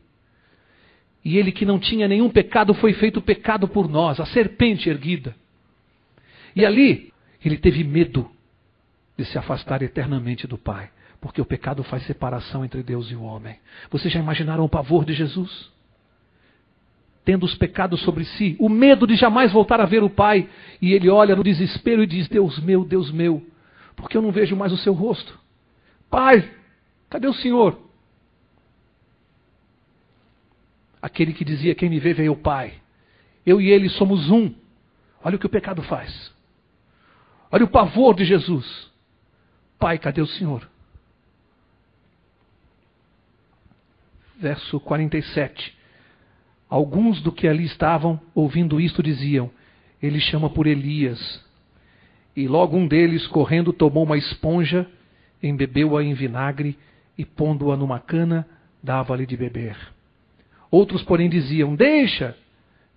E ele que não tinha nenhum pecado foi feito pecado por nós, a serpente erguida. E ali ele teve medo de se afastar eternamente do Pai, porque o pecado faz separação entre Deus e o homem. Vocês já imaginaram o pavor de Jesus? Tendo os pecados sobre si, o medo de jamais voltar a ver o Pai, e ele olha no desespero e diz: Deus meu, por que eu não vejo mais o seu rosto? Pai, cadê o Senhor? Aquele que dizia: quem me vê, vê o Pai. Eu e ele somos um. Olha o que o pecado faz. Olha o pavor de Jesus. Pai, cadê o Senhor? Verso 47. Alguns do que ali estavam, ouvindo isto, diziam: ele chama por Elias. E logo um deles, correndo, tomou uma esponja, embebeu-a em vinagre e, pondo-a numa cana, dava-lhe de beber. Outros, porém, diziam: deixa,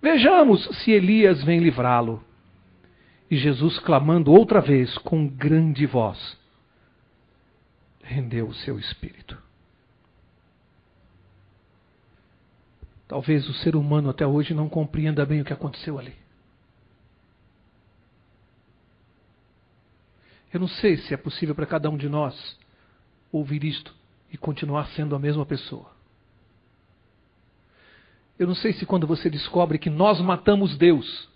vejamos se Elias vem livrá-lo. E Jesus, clamando outra vez com grande voz, rendeu o seu espírito. Talvez o ser humano até hoje não compreenda bem o que aconteceu ali. Eu não sei se é possível para cada um de nós ouvir isto e continuar sendo a mesma pessoa. Eu não sei se quando você descobre que nós matamos Deus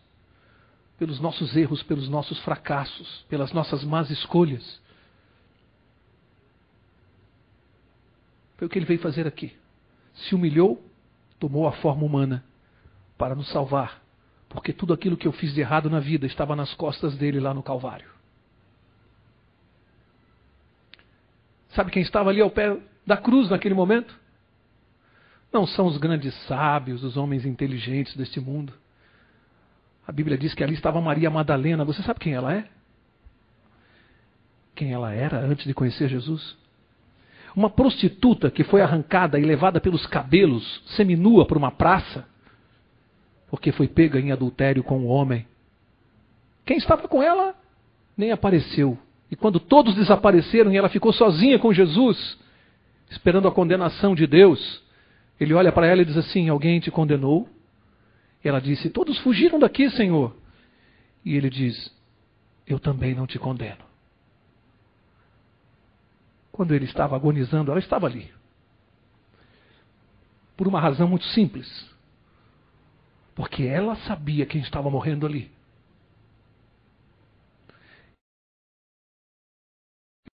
pelos nossos erros, pelos nossos fracassos, pelas nossas más escolhas. Foi o que ele veio fazer aqui. Se humilhou, tomou a forma humana para nos salvar, porque tudo aquilo que eu fiz de errado na vida estava nas costas dele lá no Calvário. Sabe quem estava ali ao pé da cruz naquele momento? Não são os grandes sábios, os homens inteligentes deste mundo. A Bíblia diz que ali estava Maria Madalena. Você sabe quem ela é? Quem ela era antes de conhecer Jesus? Uma prostituta que foi arrancada e levada pelos cabelos, seminua, por uma praça, porque foi pega em adultério com um homem. Quem estava com ela nem apareceu. E quando todos desapareceram e ela ficou sozinha com Jesus, esperando a condenação de Deus, ele olha para ela e diz assim: alguém te condenou? E ela disse: todos fugiram daqui, Senhor. E ele diz: eu também não te condeno. Quando ele estava agonizando, ela estava ali. Por uma razão muito simples. Porque ela sabia quem estava morrendo ali.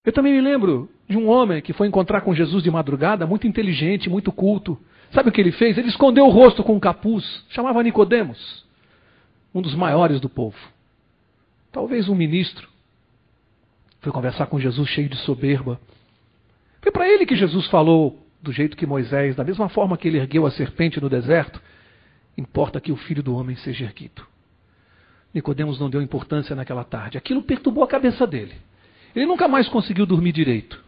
Eu também me lembro de um homem que foi encontrar com Jesus de madrugada, muito inteligente, muito culto. Sabe o que ele fez? Ele escondeu o rosto com um capuz. Chamava Nicodemos, um dos maiores do povo. Talvez um ministro. Foi conversar com Jesus cheio de soberba. Foi para ele que Jesus falou do jeito que Moisés, da mesma forma que ele ergueu a serpente no deserto, importa que o Filho do Homem seja erguido. Nicodemos não deu importância naquela tarde. Aquilo perturbou a cabeça dele. Ele nunca mais conseguiu dormir direito.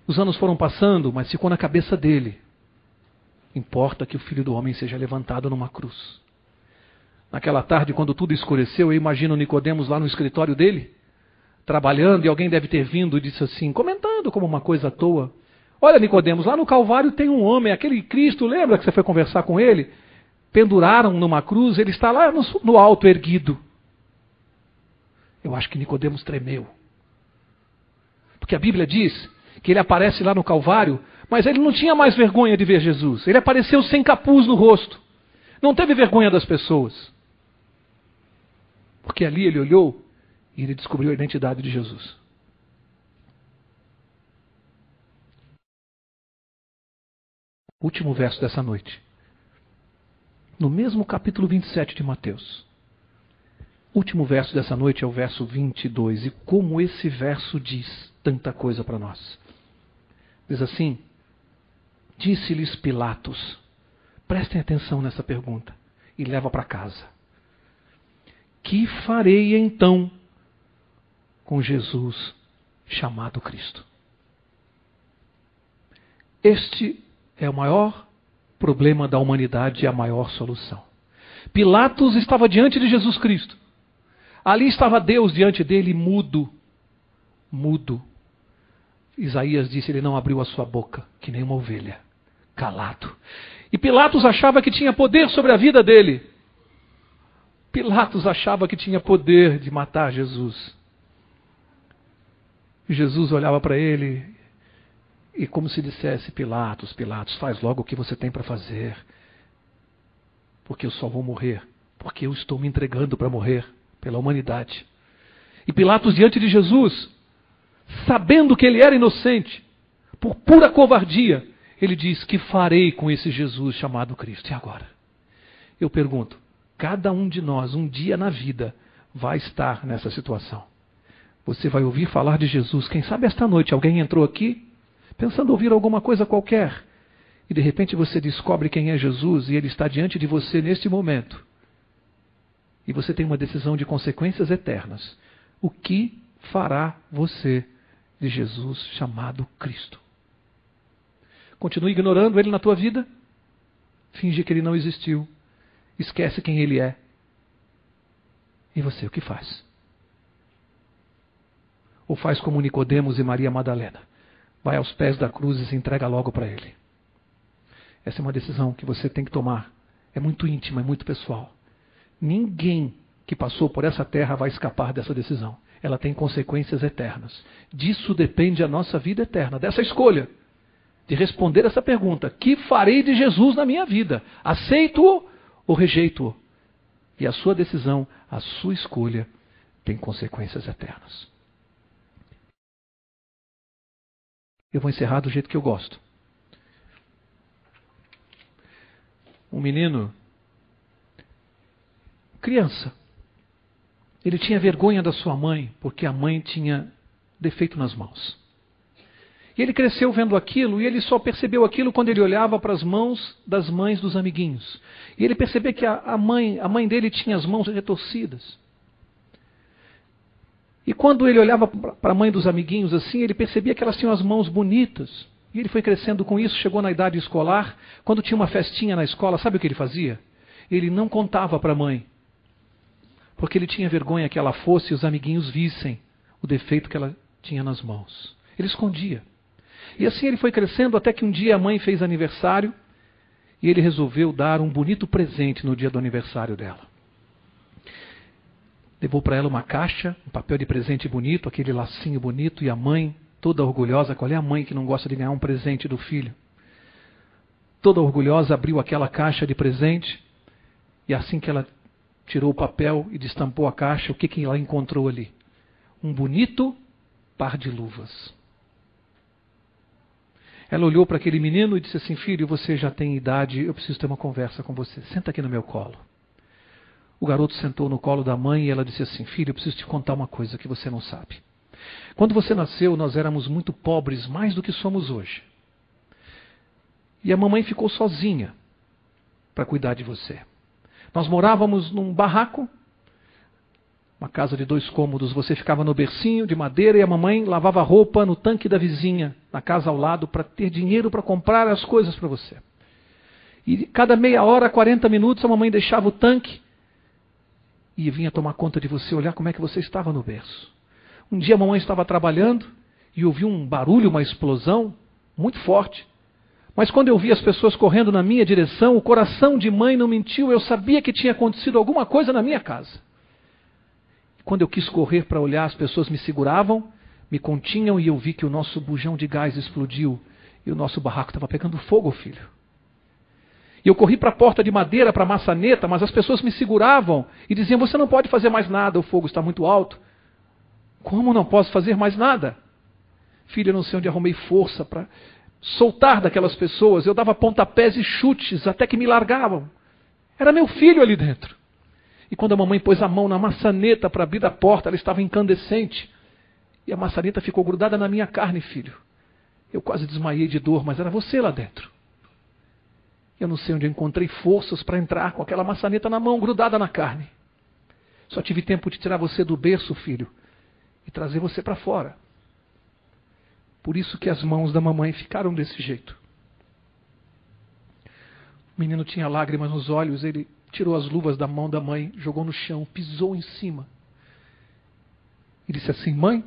Os anos foram passando, mas ficou na cabeça dele. Importa que o Filho do Homem seja levantado numa cruz. Naquela tarde, quando tudo escureceu, eu imagino Nicodemos lá no escritório dele, trabalhando, e alguém deve ter vindo e disse assim, comentando como uma coisa à toa: olha, Nicodemos, lá no Calvário tem um homem, aquele Cristo, lembra que você foi conversar com ele? Penduraram numa cruz, ele está lá no alto erguido. Eu acho que Nicodemos tremeu. Porque a Bíblia diz que ele aparece lá no Calvário, mas ele não tinha mais vergonha de ver Jesus. Ele apareceu sem capuz no rosto. Não teve vergonha das pessoas. Porque ali ele olhou e ele descobriu a identidade de Jesus. Último verso dessa noite. No mesmo capítulo 27 de Mateus. Último verso dessa noite é o verso 22. E como esse verso diz tanta coisa para nós. Diz assim: disse-lhes Pilatos. Prestem atenção nessa pergunta e leva para casa. Que farei então com Jesus chamado Cristo? Este é o maior problema da humanidade e a maior solução. Pilatos estava diante de Jesus Cristo. Ali estava Deus diante dele, mudo. Mudo. Isaías disse, ele não abriu a sua boca, que nem uma ovelha, calado. E Pilatos achava que tinha poder sobre a vida dele. Pilatos achava que tinha poder de matar Jesus. E Jesus olhava para ele e como se dissesse, Pilatos, Pilatos, faz logo o que você tem para fazer. Porque eu só vou morrer. Porque eu estou me entregando para morrer pela humanidade. E Pilatos diante de Jesus, sabendo que ele era inocente, por pura covardia, ele diz, que farei com esse Jesus chamado Cristo? E agora? Eu pergunto, cada um de nós, um dia na vida, vai estar nessa situação. Você vai ouvir falar de Jesus. Quem sabe esta noite alguém entrou aqui pensando ouvir alguma coisa qualquer. E de repente você descobre quem é Jesus e Ele está diante de você neste momento. E você tem uma decisão de consequências eternas. O que fará você de Jesus chamado Cristo? Continue ignorando Ele na tua vida? Finge que Ele não existiu. Esquece quem Ele é. E você, o que faz? Ou faz como Nicodemos e Maria Madalena? Vai aos pés da cruz e se entrega logo para Ele. Essa é uma decisão que você tem que tomar. É muito íntima, é muito pessoal. Ninguém que passou por essa terra vai escapar dessa decisão. Ela tem consequências eternas. Disso depende a nossa vida eterna, dessa escolha. De responder essa pergunta: que farei de Jesus na minha vida? Aceito-o ou rejeito-o? E a sua decisão, a sua escolha, tem consequências eternas. Eu vou encerrar do jeito que eu gosto. Um menino, criança, ele tinha vergonha da sua mãe, porque a mãe tinha defeito nas mãos. E ele cresceu vendo aquilo, e ele só percebeu aquilo quando ele olhava para as mãos das mães dos amiguinhos. E ele percebeu que a mãe dele tinha as mãos retorcidas. E quando ele olhava para a mãe dos amiguinhos assim, ele percebia que elas tinham as mãos bonitas. E ele foi crescendo com isso, chegou na idade escolar. Quando tinha uma festinha na escola, sabe o que ele fazia? Ele não contava para a mãe, porque ele tinha vergonha que ela fosse e os amiguinhos vissem o defeito que ela tinha nas mãos. Ele escondia. E assim ele foi crescendo até que um dia a mãe fez aniversário e ele resolveu dar um bonito presente no dia do aniversário dela. Levou para ela uma caixa, um papel de presente bonito, aquele lacinho bonito, e a mãe, toda orgulhosa, qual é a mãe que não gosta de ganhar um presente do filho? Toda orgulhosa, abriu aquela caixa de presente, e assim que ela tirou o papel e destampou a caixa, o que ela encontrou ali? Um bonito par de luvas. Ela olhou para aquele menino e disse assim: filho, você já tem idade, eu preciso ter uma conversa com você. Senta aqui no meu colo. O garoto sentou no colo da mãe e ela disse assim: filho, eu preciso te contar uma coisa que você não sabe. Quando você nasceu, nós éramos muito pobres, mais do que somos hoje. E a mamãe ficou sozinha para cuidar de você. Nós morávamos num barraco, uma casa de 2 cômodos. Você ficava no bercinho de madeira e a mamãe lavava roupa no tanque da vizinha, na casa ao lado, para ter dinheiro para comprar as coisas para você. E cada meia hora, 40 minutos, a mamãe deixava o tanque e vinha tomar conta de você, olhar como é que você estava no berço. Um dia a mamãe estava trabalhando e ouviu um barulho, uma explosão muito forte. Mas quando eu vi as pessoas correndo na minha direção, o coração de mãe não mentiu, eu sabia que tinha acontecido alguma coisa na minha casa. Quando eu quis correr para olhar, as pessoas me seguravam, me continham e eu vi que o nosso bujão de gás explodiu e o nosso barraco estava pegando fogo, filho. E eu corri para a porta de madeira, para a maçaneta, mas as pessoas me seguravam e diziam: você não pode fazer mais nada, o fogo está muito alto. Como não posso fazer mais nada? Filho, eu não sei onde arrumei força para soltar daquelas pessoas. Eu dava pontapés e chutes até que me largavam. Era meu filho ali dentro. E quando a mamãe pôs a mão na maçaneta para abrir a porta, ela estava incandescente. E a maçaneta ficou grudada na minha carne, filho. Eu quase desmaiei de dor, mas era você lá dentro. Eu não sei onde eu encontrei forças para entrar com aquela maçaneta na mão, grudada na carne. Só tive tempo de tirar você do berço, filho, e trazer você para fora. Por isso que as mãos da mamãe ficaram desse jeito. O menino tinha lágrimas nos olhos, ele tirou as luvas da mão da mãe, jogou no chão, pisou em cima. E disse assim: mãe,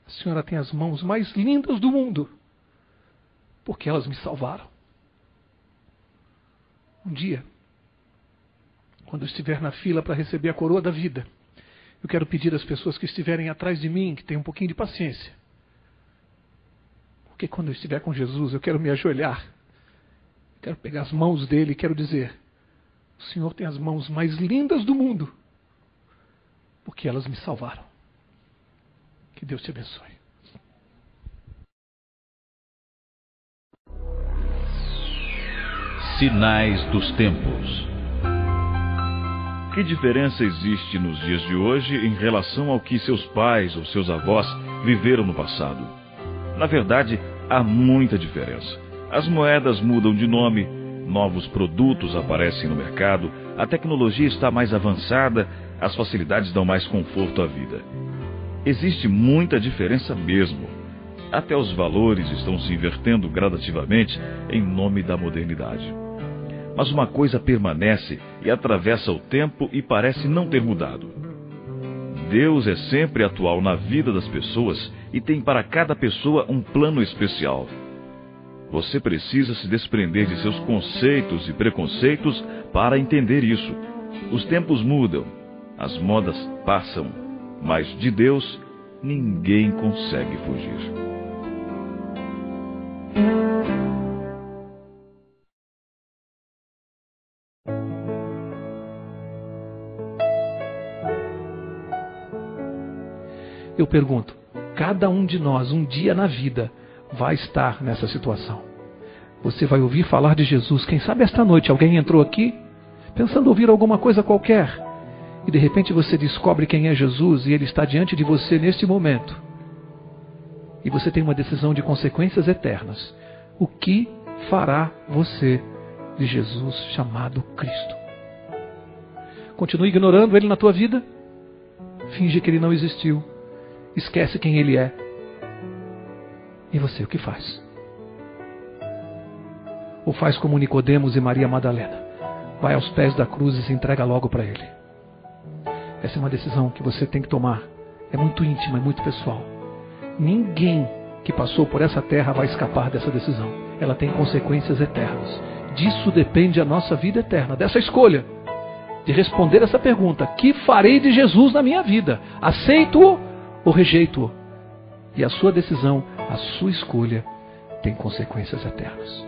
a senhora tem as mãos mais lindas do mundo, porque elas me salvaram. Um dia, quando eu estiver na fila para receber a coroa da vida, eu quero pedir às pessoas que estiverem atrás de mim que tenham um pouquinho de paciência. Porque quando eu estiver com Jesus, eu quero me ajoelhar. Quero pegar as mãos dele e quero dizer: o Senhor tem as mãos mais lindas do mundo, porque elas me salvaram. Que Deus te abençoe. Sinais dos tempos. Que diferença existe nos dias de hoje em relação ao que seus pais ou seus avós viveram no passado? Na verdade, há muita diferença. As moedas mudam de nome, novos produtos aparecem no mercado, a tecnologia está mais avançada, as facilidades dão mais conforto à vida. Existe muita diferença mesmo. Até os valores estão se invertendo gradativamente em nome da modernidade. Mas uma coisa permanece e atravessa o tempo e parece não ter mudado. Deus é sempre atual na vida das pessoas e tem para cada pessoa um plano especial. Você precisa se desprender de seus conceitos e preconceitos para entender isso. Os tempos mudam, as modas passam, mas de Deus ninguém consegue fugir. Eu pergunto, cada um de nós, um dia na vida, vai estar nessa situação. Você vai ouvir falar de Jesus. Quem sabe esta noite alguém entrou aqui pensando ouvir alguma coisa qualquer e de repente você descobre quem é Jesus e Ele está diante de você neste momento. E você tem uma decisão de consequências eternas. O que fará você de Jesus chamado Cristo? Continue ignorando Ele na tua vida? Finge que Ele não existiu. Esquece quem Ele é. E você, o que faz? Ou faz como Nicodemos e Maria Madalena? Vai aos pés da cruz e se entrega logo para Ele. Essa é uma decisão que você tem que tomar. É muito íntima, é muito pessoal. Ninguém que passou por essa terra vai escapar dessa decisão. Ela tem consequências eternas. Disso depende a nossa vida eterna, dessa escolha de responder essa pergunta: que farei de Jesus na minha vida? Aceito-o ou rejeito-o? E a sua decisão, a sua escolha, tem consequências eternas.